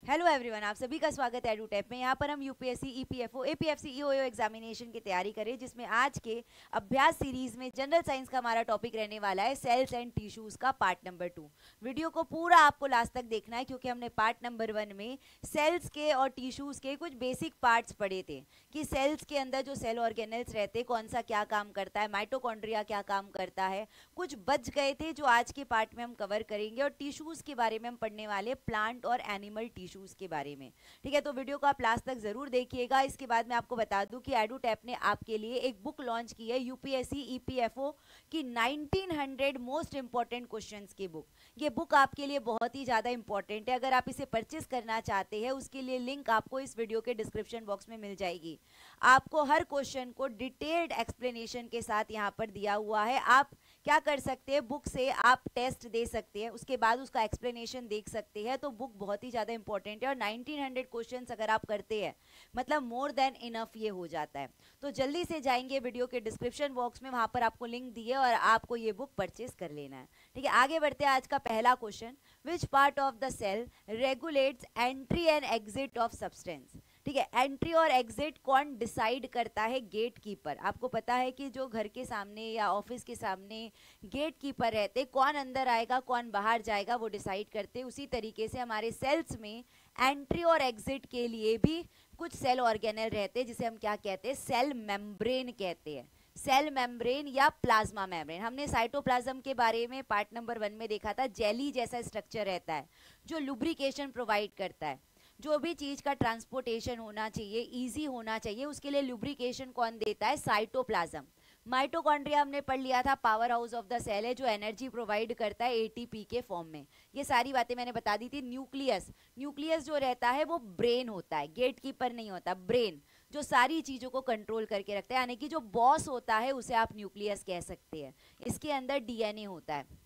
Hello everyone, आप सभी का स्वागत है एडुटेप में। यहाँ पर हम यूपीएससी, ईपीएफओ, एपीएफसी, ईओयो एग्जामिनेशन की तैयारी करें, जिसमें आज के अभ्यास सीरीज में जनरल साइंस का हमारा टॉपिक रहने वाला है सेल्स एंड टिश्यूज का पार्ट नंबर 2। वीडियो को पूरा आपको लास्ट तक देखना है, क्योंकि हमने पार्ट नंबर 1 में सेल्स के और टिश्यूज के कुछ बेसिक पार्ट्स पढ़े थे कि सेल्स के अंदर जो सेल ऑर्गेनेल्स रहते हैं कौन सा क्या काम करता है, माइटोकॉन्ड्रिया क्या काम करता है, कुछ बच गए थे जो आज के पार्ट में हम कवर करेंगे। और टिश्यूज के बारे में हम पढ़ने वाले प्लांट और एनिमल टिश्यूज के बारे में। ठीक है, तो वीडियो को आप लास्ट तक जरूर देखिएगा। इसके बाद मैं आपको बता दूं कि एडुटेप ने आपके लिए एक बुक लॉन्च की है, यूपीएससी ईपीएफओ की 1900 मोस्ट इंपॉर्टेंट क्वेश्चंस की बुक। ये बुक आपके लिए बहुत ही ज्यादा इंपॉर्टेंट है। अगर आप इसे परचेस करना चाहते हैं, उसके लिए लिंक आपको इस वीडियो के डिस्क्रिप्शन बॉक्स में मिल जाएगी। आपको हर क्वेश्चन को डिटेल्ड एक्सप्लेनेशन के साथ यहाँ पर दिया हुआ है। आप क्या कर सकते हैं, बुक से आप टेस्ट दे सकते हैं, उसके बाद उसका एक्सप्लेनेशन देख सकते हैं। तो बुक बहुत ही ज़्यादा इंपॉर्टेंट है और 1900 क्वेश्चंस अगर आप करते हैं मतलब मोर देन इनफ ये हो जाता है। तो जल्दी से जाएंगे वीडियो के डिस्क्रिप्शन बॉक्स में, वहाँ पर आपको लिंक दिए और आपको ये बुक परचेज कर लेना है। ठीक है, आगे बढ़ते हैं। आज का पहला question, which part of the cell regulates entry and exit of substance. ठीक है, एंट्री और एग्जिट कौन डिसाइड करता है? Gatekeeper. आपको पता है कि जो घर के सामने या ऑफिस के सामने गेट कीपर रहते, कौन अंदर आएगा कौन बाहर जाएगा वो डिसाइड करते। उसी तरीके से हमारे सेल्स में एंट्री और एग्जिट के लिए भी कुछ सेल ऑर्गेनेल रहते हैं, जिसे हम क्या कहते हैं? सेल मेम्ब्रेन कहते हैं। सेल मेम्ब्रेन या प्लाज्मा मेम्ब्रेन। हमने साइटोप्लाज्म के बारे में पार्ट नंबर 1 में देखा था। जेली जैसा स्ट्रक्चर रहता है जो लुब्रिकेशन प्रोवाइड करता है। जो भी चीज का ट्रांसपोर्टेशन होना चाहिए, इजी होना चाहिए, उसके लिए लुब्रिकेशन कौन देता है? साइटोप्लाज्म। माइटोकॉन्ड्रिया हमने पढ़ लिया था, powerhouse of the cell है जो एनर्जी प्रोवाइड करता है एटीपी के फॉर्म में। ये सारी बातें मैंने बता दी थी। न्यूक्लियस, न्यूक्लियस जो रहता है वो ब्रेन होता है, गेट कीपर नहीं होता, ब्रेन जो सारी चीजों को कंट्रोल करके रखता है, यानी कि जो बॉस होता है उसे आप न्यूक्लियस कह सकते हैं। इसके अंदर डीएनए होता है।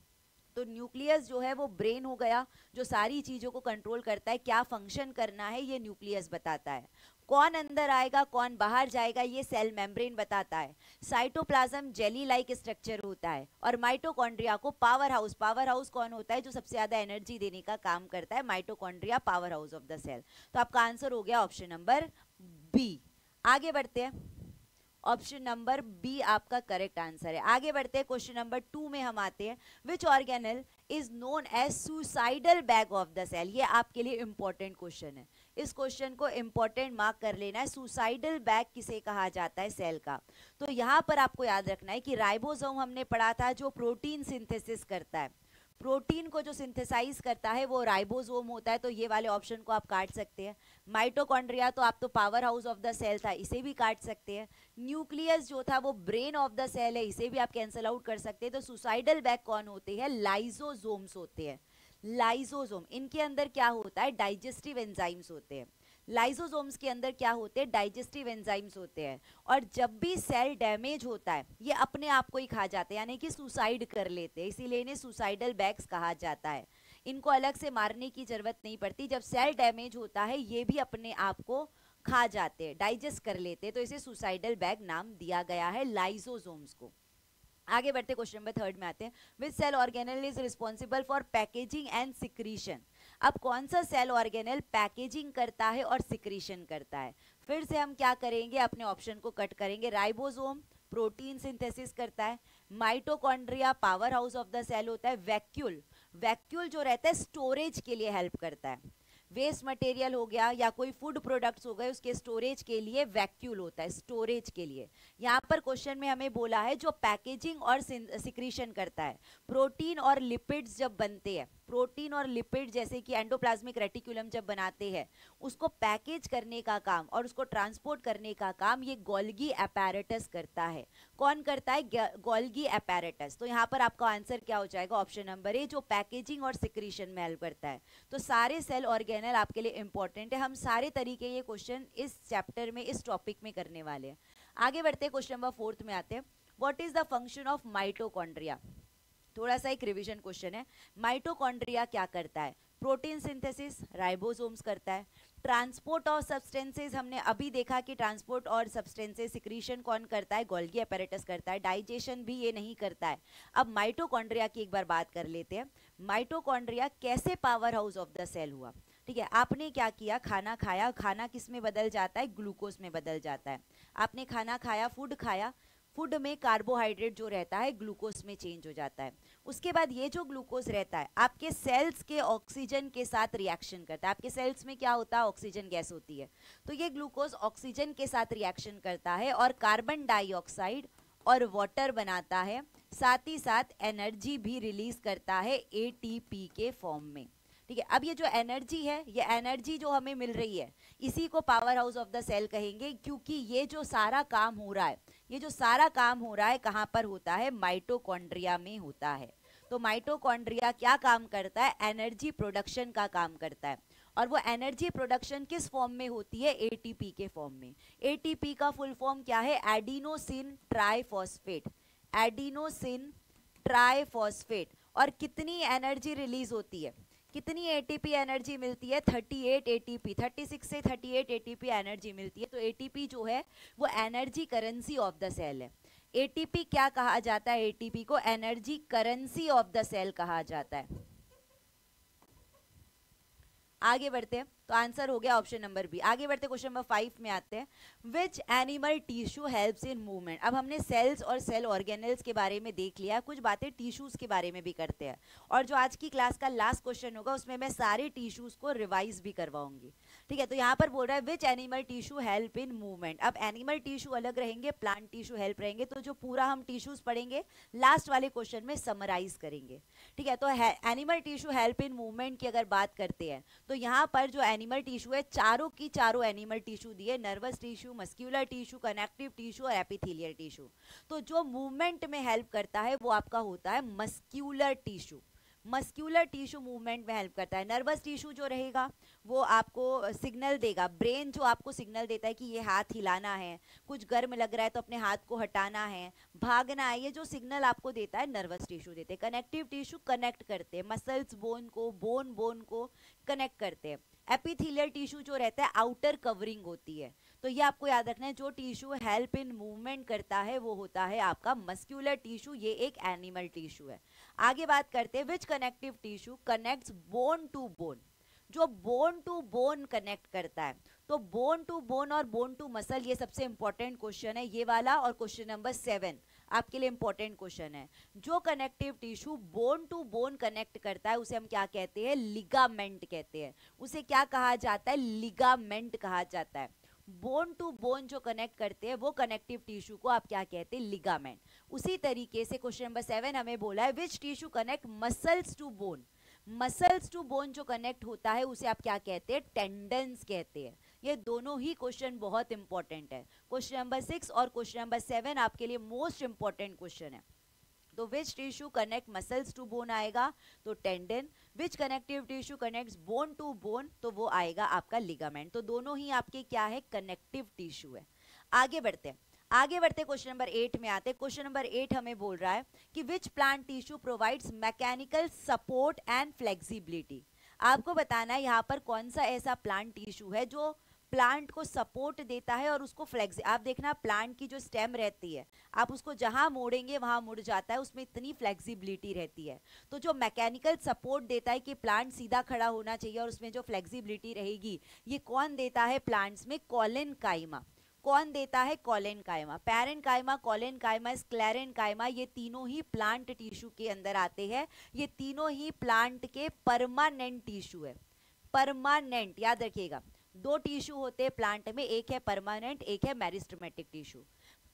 तो न्यूक्लियस जो है वो ब्रेन हो गया, जो सारी चीजों को कंट्रोल करता है, क्या फंक्शन करना है ये न्यूक्लियस बताता है। कौन अंदर आएगा कौन बाहर जाएगा ये सेल मेम्ब्रेन बताता है। साइटोप्लाज्म जेली लाइक स्ट्रक्चर होता है और माइटोकॉन्ड्रिया को पावर हाउस। पावर हाउस कौन होता है? जो सबसे ज्यादा एनर्जी देने का काम करता है, mitochondria powerhouse of the cell. तो आपका आंसर हो गया ऑप्शन नंबर बी। आगे बढ़ते हैं, ऑप्शन नंबर बी आपका करेक्ट आंसर है। आगे बढ़ते हैं, क्वेश्चन नंबर 2 में हम आते हैं। Which organelle is known as suicidal bag of the cell. ये आपके लिए इंपॉर्टेंट क्वेश्चन है, इस क्वेश्चन को इंपॉर्टेंट मार्क कर लेना है। सुसाइडल बैग किसे कहा जाता है? सेल का। तो यहां पर आपको याद रखना है कि राइबोसोम हमने पढ़ा था जो प्रोटीन सिंथेसिस करता है। प्रोटीन को जो सिंथेसाइज करता है वो राइबोसोम होता है, तो ये वाले ऑप्शन को आप काट सकते हैं। माइटोकॉन्ड्रिया तो आप तो powerhouse of the cell था, इसे भी काट सकते हैं। न्यूक्लियस जो था वो ब्रेन ऑफ द सेल है, इसे भी आप कैंसिल आउट कर सकते हैं। तो सुसाइडल बैग कौन होते हैं? लाइसोसोम्स होते हैं। लाइसोसोम, इनके अंदर क्या होता है? डाइजेस्टिव एंजाइम्स होते हैं। लाइसोसोम्स के अंदर क्या होते हैं? डाइजेस्टिव एंजाइम्स होते हैं। और जब भी सेल डैमेज होता है ये अपने आप को ही खा जाते हैं, यानी कि सुसाइड कर लेते हैं, इसीलिए इन्हें सुसाइडल बैग्स कहा जाता है। इनको अलग से मारने की जरूरत नहीं पड़ती। जब सेल डैमेज होता है ये भी अपने आप को खा जाते हैं, डाइजेस्ट कर लेते हैं, तो इसे सुसाइडल बैग नाम दिया गया है लाइसोसोम्स को। आगे बढ़ते क्वेश्चन नंबर 3 में आते हैं। Which cell organelle is responsible for packaging and secretion. अब कौन सा सेल ऑर्गेनल पैकेजिंग करता है और सिक्रीशन करता है? फिर से हम क्या करेंगे, अपने ऑप्शन को कट करेंगे। राइबोसोम प्रोटीन सिंथेसिस करता है। Mitochondria powerhouse of the cell होता है। वैक्यूल, वैक्यूल जो रहता है स्टोरेज के लिए हेल्प करता है। वेस्ट मटेरियल हो गया या कोई फूड प्रोडक्ट्स हो गए, उसके स्टोरेज के लिए वैक्यूल होता है, स्टोरेज के लिए। यहाँ पर क्वेश्चन में हमें बोला है जो पैकेजिंग और सिक्रीशन करता है। प्रोटीन और लिपिड्स जब बनते हैं, प्रोटीन और लिपिड जैसे कि एंडोप्लाज्मिक रेटिकुलम जब बनाते हैं, उसको पैकेज करने का काम और उसको ट्रांसपोर्ट करने का काम ये गोल्गी अपैरेटस करता है। कौन करता है? Golgi apparatus. तो यहाँ पर आपका आंसर क्या हो जाएगा? ऑप्शन नंबर ए, जो पैकेजिंग और सिक्रीशन में हेल्प करता है। तो सारे सेल ऑर्गेनल आपके लिए इंपॉर्टेंट है। हम सारे तरीके ये क्वेश्चन इस चैप्टर में, इस टॉपिक में करने वाले हैं। आगे बढ़ते हैं, क्वेश्चन नंबर 4 में आते हैं। What is the function of mitochondria? थोड़ा सा एक रिवीजन क्वेश्चन है। माइटोकॉन्ड्रिया क्या करता है? प्रोटीन सिंथेसिस राइबोसोम्स करता है। ट्रांसपोर्ट ऑफ सब्सटेंसेस हमने अभी देखा कि ट्रांसपोर्ट और सब्सटेंसेस सिक्रीशन कौन करता है? गोल्गी अपैरेटस करता है। डाइजेशन भी ये नहीं करता है। अब माइटोकॉन्ड्रिया की एक बार बात कर लेते हैं। माइटोकॉन्ड्रिया कैसे powerhouse of the cell हुआ? ठीक है, आपने क्या किया, खाना खाया, खाना किस में बदल जाता है, ग्लूकोज में बदल जाता है। आपने खाना खाया, फूड खाया, फूड में कार्बोहाइड्रेट जो रहता है ग्लूकोज में चेंज हो जाता है। उसके बाद ये जो ग्लूकोज रहता है आपके सेल्स के ऑक्सीजन के साथ रिएक्शन करता है। आपके सेल्स में क्या होता है, ऑक्सीजन गैस होती है, तो ये ग्लूकोज ऑक्सीजन के साथ रिएक्शन करता है और कार्बन डाइऑक्साइड और वाटर बनाता है, साथ ही साथ एनर्जी भी रिलीज करता है एटीपी के फॉर्म में। ठीक है, अब ये जो एनर्जी है, ये एनर्जी जो हमें मिल रही है, इसी को powerhouse of the cell कहेंगे, क्योंकि ये जो सारा काम हो रहा है, ये जो सारा काम हो रहा है कहाँ पर होता है, माइटोकॉन्ड्रिया में होता है। तो माइटोकॉन्ड्रिया क्या काम करता है, एनर्जी प्रोडक्शन का काम करता है। और वो एनर्जी प्रोडक्शन किस फॉर्म में होती है, एटीपी के फॉर्म में। एटीपी का फुल फॉर्म क्या है, एडिनोसिन ट्राइफॉस्फेट, एडिनोसिन ट्राइफॉस्फेट। और कितनी एनर्जी रिलीज होती है, कितनी एटीपी एनर्जी मिलती है, 38 एटीपी, 36 से 38 एटीपी एनर्जी मिलती है। तो एटीपी जो है वो energy currency of the cell है। एटीपी क्या कहा जाता है, एटीपी को energy currency of the cell कहा जाता है। आगे बढ़ते हैं, तो आंसर हो गया ऑप्शन नंबर बी। आगे बढ़ते क्वेश्चन नंबर 5 में आते हैं, which animal tissue helps in movement. अब हमने सेल्स और सेल ऑर्गेनल्स के बारे में देख लिया, कुछ बातें टिश्यूज के बारे में भी करते हैं। और जो आज की क्लास का लास्ट क्वेश्चन होगा उसमें मैं सारे टिश्यूज को रिवाइज भी करवाऊंगी। ठीक है, तो यहाँ पर बोल रहा है which animal tissue help in movement. अब एनिमल टिश्यू अलग रहेंगे, प्लांट टिश्यू हेल्प रहेंगे, तो जो पूरा हम टिश्यूज पढ़ेंगे लास्ट वाले क्वेश्चन में समराइज करेंगे। ठीक है, तो animal tissue help in movement की अगर बात करते हैं तो यहाँ पर जो एनिमल टिश्यू है, चारों की चारों एनिमल टिश्यू दिए, nervous tissue, muscular tissue, connective tissue और एपिथेलियल टिश्यू। तो जो मूवमेंट में हेल्प करता है वो आपका होता है muscular tissue. Muscular tissue movement में हेल्प करता है। नर्वस टिश्यू जो रहेगा वो आपको सिग्नल देगा, ब्रेन जो आपको सिग्नल देता है कि ये हाथ हिलाना है, कुछ गर्म लग रहा है तो अपने हाथ को हटाना है, भागना है, ये जो सिग्नल आपको देता है नर्वस टिश्यू देते हैं। कनेक्टिव टिश्यू कनेक्ट करते हैं, मसल्स बोन को, बोन बोन को कनेक्ट करते हैं। एपिथेलियल टिश्यू जो रहता है आउटर कवरिंग होती है। तो ये आपको याद रखना है, जो टिश्यू हेल्प इन मूवमेंट करता है वो होता है आपका मस्क्यूलर टिश्यू, ये एक एनिमल टिश्यू है। आगे बात करते हैं which connective tissue connects bone to bone. जो बोन टू बोन कनेक्ट करता है, तो बोन टू बोन और बोन टू मसल, ये सबसे इंपॉर्टेंट क्वेश्चन है ये वाला, और क्वेश्चन नंबर 7 आपके लिए इंपॉर्टेंट क्वेश्चन है। जो connective tissue bone to bone connect करता है उसे हम क्या कहते हैं, लिगामेंट कहते हैं। उसे क्या कहा जाता है, लिगामेंट कहा जाता है। बोन टू बोन जो कनेक्ट करते हैं वो कनेक्टिव टिश्यू को आप क्या कहते हैं, लिगामेंट। उसी तरीके से क्वेश्चन नंबर 7 हमें बोला है which tissue connect muscles to bone. Muscles to bone जो कनेक्ट होता है उसे आप क्या कहते हैं, टेंडन्स कहते हैं। ये दोनों ही क्वेश्चन बहुत इंपॉर्टेंट है। क्वेश्चन नंबर 6 और क्वेश्चन नंबर 7 आपके लिए मोस्ट इंपॉर्टेंट क्वेश्चन है। तो which tissue connect muscles to bone आएगा तो tendon, which connective tissue connects bone to bone तो वो आएगा आपका लिगामेंट। तो दोनों ही आपके क्या है, कनेक्टिव टिश्यू है। आगे बढ़ते हैं, आगे बढ़ते क्वेश्चन नंबर 8 में आते हैं। क्वेश्चन नंबर 8 हमें बोल रहा है कि which plant tissue provides mechanical support and flexibility. आपको बताना है यहाँ पर कौन सा ऐसा प्लांट टिश्यू है जो प्लांट को सपोर्ट देता है और उसको फ्लेक्स। आप देखना प्लांट की जो स्टेम रहती है, आप उसको जहां मोड़ेंगे वहां मुड़ जाता है, उसमें इतनी फ्लेक्सिबिलिटी रहती है। तो जो मैकेनिकल सपोर्ट देता है कि प्लांट सीधा खड़ा होना चाहिए और उसमें जो फ्लेक्सिबिलिटी रहेगी, ये कौन देता है प्लांट्स में, कॉलेनकाइमा। कौन देता है, कॉलेनकाइमा। पैरेनकाइमा, कॉलेनकाइमा, स्क्लेरेनकाइमा, ये तीनों ही प्लांट टिश्यू के अंदर आते हैं। ये तीनों ही प्लांट के परमानेंट टिश्यू है। परमानेंट याद रखिएगा, दो टिश्यू होते हैं प्लांट में, एक है परमानेंट, एक है मेरिस्टेमेटिक टिश्यू।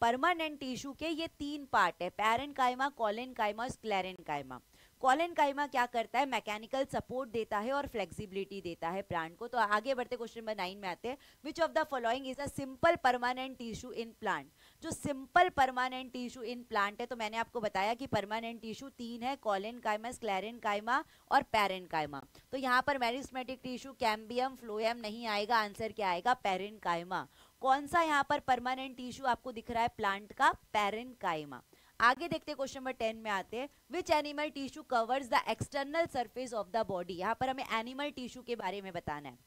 परमानेंट टिश्यू के ये 3 पार्ट है, पैरेनकाइमा, कॉलेनकाइमा, स्क्लेरेनकाइमा। कॉलेनकाइमा क्या करता है, मैकेनिकल सपोर्ट देता है और फ्लेक्सिबिलिटी देता है प्लांट को। तो आगे बढ़ते क्वेश्चन नंबर 9 में आते हैं, which of the following is a simple permanent tissue in plant. जो simple permanent tissue in plant है, तो मैंने आपको बताया कि परमानेंट टिश्यू 3 है, कॉलेनकाइमा, स्क्लेरेनकाइमा और पैरेनकाइमा। तो यहाँ पर मेरिस्टेमेटिक टिश्यू कैम्बियम, फ्लोएम नहीं आएगा, आंसर क्या आएगा, पैरेनकाइमा। कौन सा यहाँ पर परमानेंट टिश्यू आपको दिख रहा है प्लांट का, पैरेनकाइमा। आगे देखते क्वेश्चन नंबर 10 में आते हैं, which animal tissue covers the external surface of the body. यहाँ पर हमें एनिमल टिश्यू के बारे में बताना है।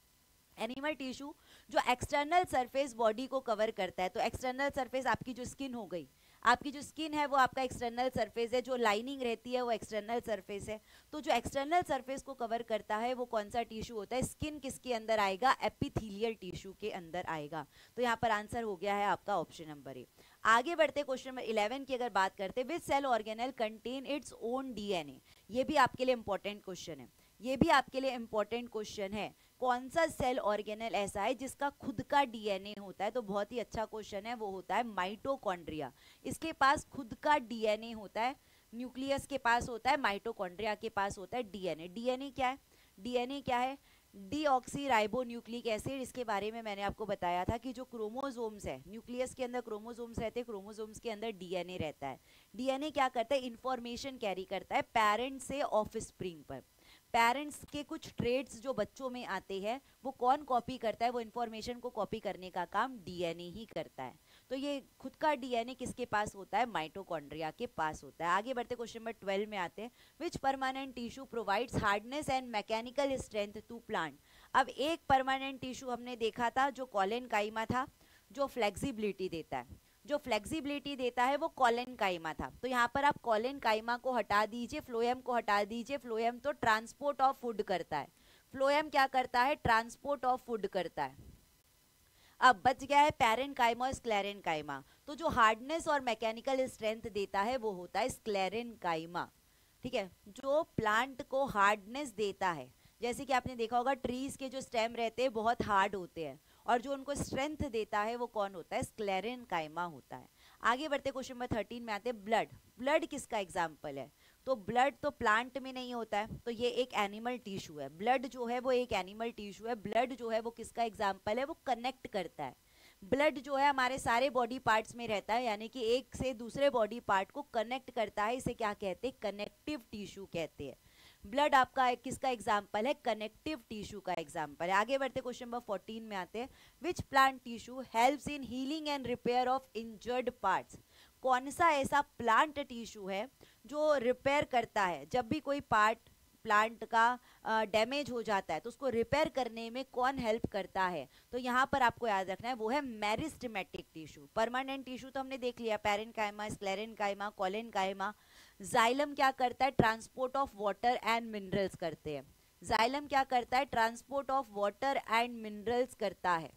एनिमल टिश्यू जो एक्सटर्नल सरफेस बॉडी को कवर करता है, तो एक्सटर्नल सरफेस आपकी जो स्किन हो गई, आपकी जो स्किन है वो आपका एक्सटर्नल सरफेस है, जो लाइनिंग रहती है वो एक्सटर्नल सरफेस है। तो जो एक्सटर्नल सरफेस को कवर करता है वो कौन सा टिश्यू होता है? स्किन किसके अंदर आएगा? एपिथेलियल टिश्यू के अंदर आएगा। तो यहाँ पर आंसर हो गया है आपका ऑप्शन नंबर ए। आगे बढ़ते क्वेश्चन नंबर 11 की अगर बात करते हैं, which cell organelle contain its own DNA. ये भी आपके लिए इंपॉर्टेंट क्वेश्चन है, ये भी आपके लिए इंपॉर्टेंट क्वेश्चन है। कौन सा सेल ऑर्गेनेल ऐसा है जिसका खुद का डीएनए होता है? तो बहुत ही अच्छा क्वेश्चन है, वो होता है माइटोकॉन्ड्रिया। इसके पास खुद का डीएनए होता है, न्यूक्लियस के पास होता है, माइटोकॉन्ड्रिया के पास होता है डीएनए। डीएनए क्या है? डीएनए क्या है? Deoxy ribo nucleic acid. इसके बारे में मैंने आपको बताया था कि जो क्रोमोसोम्स है, न्यूक्लियस के अंदर क्रोमोसोम्स रहते हैं, क्रोमोसोम्स के अंदर डीएनए रहता है। डीएनए क्या करता है? इंफॉर्मेशन कैरी करता है पेरेंट से ऑफस्प्रिंग पर। पेरेंट्स के कुछ ट्रेड्स जो बच्चों में आते हैं वो कौन कॉपी करता है? वो इंफॉर्मेशन को कॉपी करने का काम डीएनए ही करता है। तो ये खुद का डीएनए किसके पास होता है? माइटोकॉन्ड्रिया के पास होता है। आगे बढ़ते क्वेश्चन नंबर 12 में आते हैं, which permanent tissue provides hardness and mechanical strength to plant. अब एक परमानेंट टिश्यू हमने देखा था जो कॉलेनकाइमा था, जो फ्लेक्सिबिलिटी देता है, जो फ्लेक्सिबिलिटी देता है वो कॉलेनकाइमा था। तो यहाँ पर आप कॉलेनकाइमा को हटा दीजिए, फ्लोएम को हटा दीजिए। फ्लोएम तो ट्रांसपोर्ट ऑफ फूड करता है, फ्लोएम क्या करता है? ट्रांसपोर्ट ऑफ फूड करता है। अब बच गया है पैरेनकाइमा और स्क्लेरेनकाइमा। तो जो हार्डनेस और मैकेनिकल स्ट्रेंथ देता है वो होता है स्क्लेरेनकाइमा। ठीक है, जो प्लांट को हार्डनेस देता है, जैसे कि आपने देखा होगा ट्रीज के जो स्टेम रहते हैं बहुत हार्ड होते हैं, और जो उनको स्ट्रेंथ देता है वो कौन होता है? स्क्लेरेनकाइमा होता है। आगे बढ़ते क्वेश्चन नंबर 13 में आते हैं, ब्लड। ब्लड किसका एग्जाम्पल है? तो ब्लड तो प्लांट में नहीं होता है, तो ये एक एनिमल टिश्यू है। ब्लड जो है वो एक एनिमल टिश्यू है। ब्लड जो है वो किसका एग्जाम्पल है? वो कनेक्ट करता है। ब्लड जो है हमारे सारे बॉडी पार्ट्स में रहता है, यानी कि एक से दूसरे बॉडी पार्ट को कनेक्ट करता है। इसे क्या कहते हैं? कनेक्टिव टिश्यू कहते हैं। ब्लड आपका किसका एग्जाम्पल है? कनेक्टिव टिश्यू का एग्जाम्पल है। आगे बढ़ते क्वेश्चन नंबर 14 में आते हैं, which plant tissue helps in healing and repair of injured parts. कौन सा ऐसा प्लांट टिश्यू है जो रिपेयर करता है? जब भी कोई पार्ट प्लांट का डैमेज हो जाता है तो उसको रिपेयर करने में कौन हेल्प करता है? तो यहाँ पर आपको याद रखना है वो है मेरिस्टेमेटिक टिश्यू। परमानेंट टिश्यू तो हमने देख लिया, पैरेनकाइमा, स्क्लेरेनकाइमा, कॉलेनकाइमा। जाइलम क्या करता है? Transport of water and minerals करते हैं। जाइलम क्या करता है? Transport of water and minerals करता है।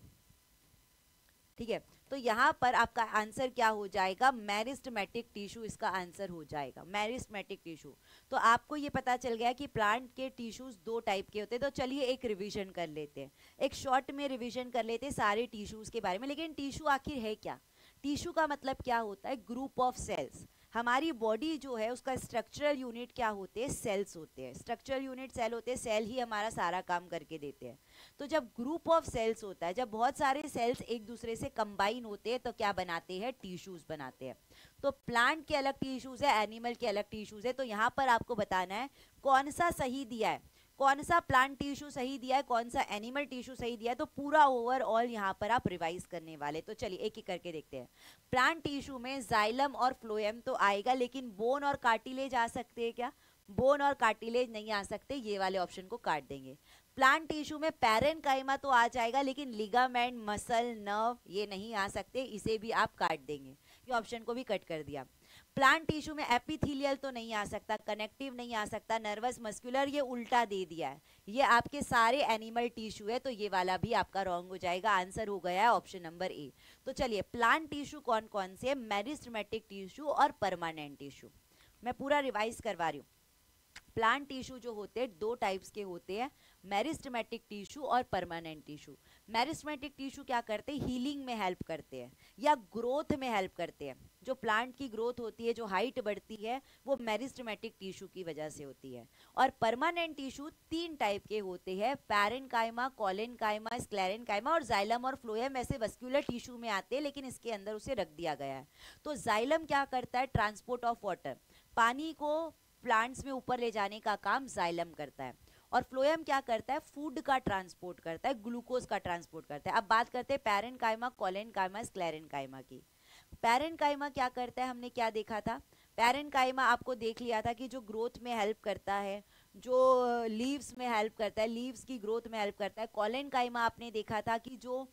ठीक है, तो यहाँ पर आपका आंसर क्या हो जाएगा? मेरिस्टेमेटिक टिश्यू इसका आंसर हो जाएगा, मेरिस्टेमेटिक टिश्यू। तो आपको ये पता चल गया कि प्लांट के टिश्यूज दो टाइप के होते हैं। तो चलिए एक रिवीजन कर लेते हैं, एक शॉर्ट में रिवीजन कर लेते हैं सारे टिश्यूज के बारे में। लेकिन टिश्यू आखिर है क्या? टिश्यू का मतलब क्या होता है? Group of cells. हमारी बॉडी जो है उसका स्ट्रक्चरल यूनिट क्या होते हैं? सेल्स होते हैं। स्ट्रक्चरल यूनिट सेल होते हैं, सेल ही हमारा सारा काम करके देते हैं। तो जब ग्रुप ऑफ सेल्स होता है, जब बहुत सारे सेल्स एक दूसरे से कंबाइन होते हैं तो क्या बनाते हैं? टिश्यूज बनाते हैं। तो प्लांट के अलग टिश्यूज है, एनिमल के अलग टिश्यूज है। तो यहाँ पर आपको बताना है कौन सा सही दिया है, कौन सा प्लांट टिश्यू सही दिया है, कौन सा एनिमल टिश्यू सही दिया है। तो पूरा ओवरऑल यहाँ पर आप रिवाइज करने वाले। तो चलिए एक एक करके देखते हैं। प्लांट टिश्यू में जाइलम और फ्लोएम तो आएगा, लेकिन बोन और कार्टिलेज आ सकते हैं क्या? बोन और कार्टिलेज नहीं आ सकते, ये वाले ऑप्शन को काट देंगे। प्लांट टिश्यू में पैरेनकाइमा तो आ जाएगा, लेकिन लिगामेंट, मसल, नर्व ये नहीं आ सकते, इसे भी आप काट देंगे, ये ऑप्शन को भी कट कर दिया। प्लांट टिश्यू में एपिथेलियल तो नहीं आ सकता, कनेक्टिव नहीं आ सकता, नर्वस, मस्कुलर ये उल्टा दे दिया है, ये आपके सारे एनिमल टिश्यू है, तो ये वाला भी आपका रॉन्ग हो जाएगा। आंसर हो गया है ऑप्शन नंबर ए। तो चलिए प्लांट टिश्यू कौन कौन से? मेरिस्टेमेटिक टिश्यू और परमानेंट टिश्यू। मैं पूरा रिवाइज करवा रही हूँ। प्लांट टिश्यू जो होते हैं दो टाइप्स के होते हैं, मेरिस्टेमेटिक टिश्यू और परमानेंट टिश्यू। मेरिस्टेमेटिक टिश्यू क्या करते हैं? हीलिंग में हेल्प करते हैं या ग्रोथ में हेल्प करते हैं। जो प्लांट की ग्रोथ होती है, जो हाइट बढ़ती है, वो मेरिस्टेमेटिक टिश्यू की वजह से होती है। और परमानेंट टिश्यू तीन टाइप के होते हैं, पैरेनकाइमा, कॉलेनकाइमा, स्क्लेरेनकाइमा, और जाइलम और फ्लोएम ऐसे वस्कुलर टिश्यू में आते हैं, लेकिन इसके अंदर उसे रख दिया गया है। तो जाइलम क्या करता है? ट्रांसपोर्ट ऑफ वाटर, पानी को प्लांट्स में ऊपर ले जाने का काम जाइलम करता है। और फ्लोएम क्या करता है? फूड का ट्रांसपोर्ट करता है, ग्लूकोज का ट्रांसपोर्ट करता है। अब बात करते हैं पैरेनकाइमा, कॉलेनकाइमा, स्क्लेरेनकाइमा की। पैरेनकाइमा क्या करता है? हमने क्या देखा था? पैरेनकाइमा आपको देख लिया था कि जो ग्रोथ में हेल्प करता है, जो लीव्स में हेल्प करता है, लीव्स की ग्रोथ में हेल्प करता है। कॉलेनकाइमा आपने देखा था कि जो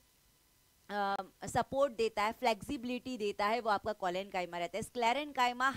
सपोर्ट देता है, फ्लेक्सिबिलिटी देता है, वो आपका कोलेनकाइमा रहता है। स्क्लेरेनकाइमा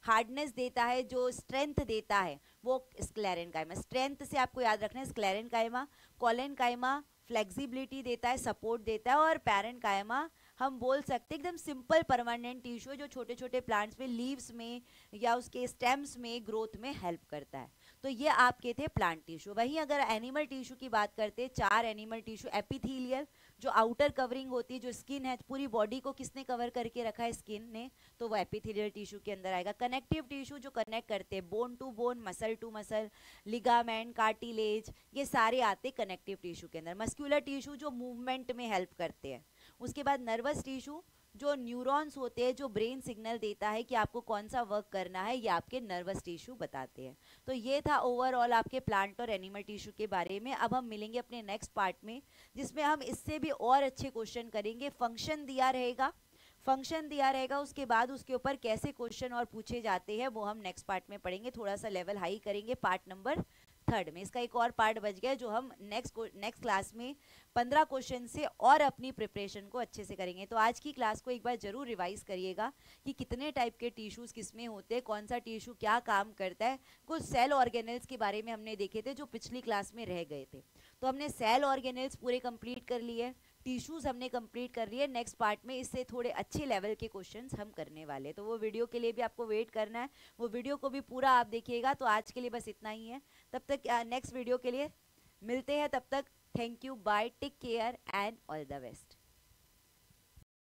हार्डनेस देता है, जो स्ट्रेंथ देता है वो स्क्लेरेनकाइमा। स्ट्रेंथ से आपको याद रखना है स्क्लेरेनकाइमा। कोलेनकाइमा फ्लेक्सिबिलिटी देता है, सपोर्ट देता है। और पैरेनकाइमा हम बोल सकते हैं एकदम सिंपल परमानेंट टिश्यू है, जो छोटे छोटे प्लांट्स में, लीव्स में या उसके स्टेम्स में ग्रोथ में हेल्प करता है। तो ये आपके थे प्लांट टिश्यू। वहीं अगर एनिमल टिश्यू की बात करते हैं, 4 एनिमल टिश्यू। एपिथेलियल, जो आउटर कवरिंग होती है, जो स्किन है, पूरी बॉडी को किसने कवर करके रखा है, स्किन ने, तो वो एपिथेलियल टिश्यू के अंदर आएगा। कनेक्टिव टिश्यू, जो कनेक्ट करते हैं bone to bone, muscle to muscle, ligament, cartilage, ये सारे आते कनेक्टिव टिश्यू के अंदर। मस्कुलर टिश्यू, जो मूवमेंट में हेल्प करते हैं। उसके बाद नर्वस टिश्यू, जो न्यूरॉन्स होते हैं, जो ब्रेन सिग्नल देता है कि आपको कौन सा वर्क करना है, ये आपके नर्वस टिश्यू बताते हैं। तो ये था ओवरऑल आपके प्लांट और एनिमल टिश्यू के बारे में। अब हम मिलेंगे अपने नेक्स्ट पार्ट में, जिसमें हम इससे भी और अच्छे क्वेश्चन करेंगे। फंक्शन दिया रहेगा, उसके बाद उसके ऊपर कैसे क्वेश्चन और पूछे जाते हैं वो हम नेक्स्ट पार्ट में पढ़ेंगे। थोड़ा सा लेवल हाई करेंगे पार्ट नंबर 3 में। इसका एक और पार्ट बच गया, जो हम नेक्स्ट क्लास में 15 क्वेश्चन से और अपनी प्रिपरेशन को अच्छे से करेंगे। तो आज की क्लास को एक बार जरूर रिवाइज करिएगा कि कितने टाइप के टिश्यूज किसमें होते हैं, कौन सा टिश्यू क्या काम करता है। कुछ सेल ऑर्गेनेल्स के बारे में हमने देखे थे, जो पिछली क्लास में रह गए थे। तो हमने सेल ऑर्गेनेल्स पूरे कंप्लीट कर लिए, टिश्यूज हमने कंप्लीट कर लिए। नेक्स्ट पार्ट में इससे थोड़े अच्छे लेवल के क्वेश्चंस हम करने वाले, तो वो वीडियो के लिए भी आपको वेट करना है। वो वीडियो को भी पूरा आप देखिएगा। तो आज के लिए बस इतना ही है, तब तक नेक्स्ट वीडियो के लिए मिलते हैं। तब तक thank you, bye, take care and all the best.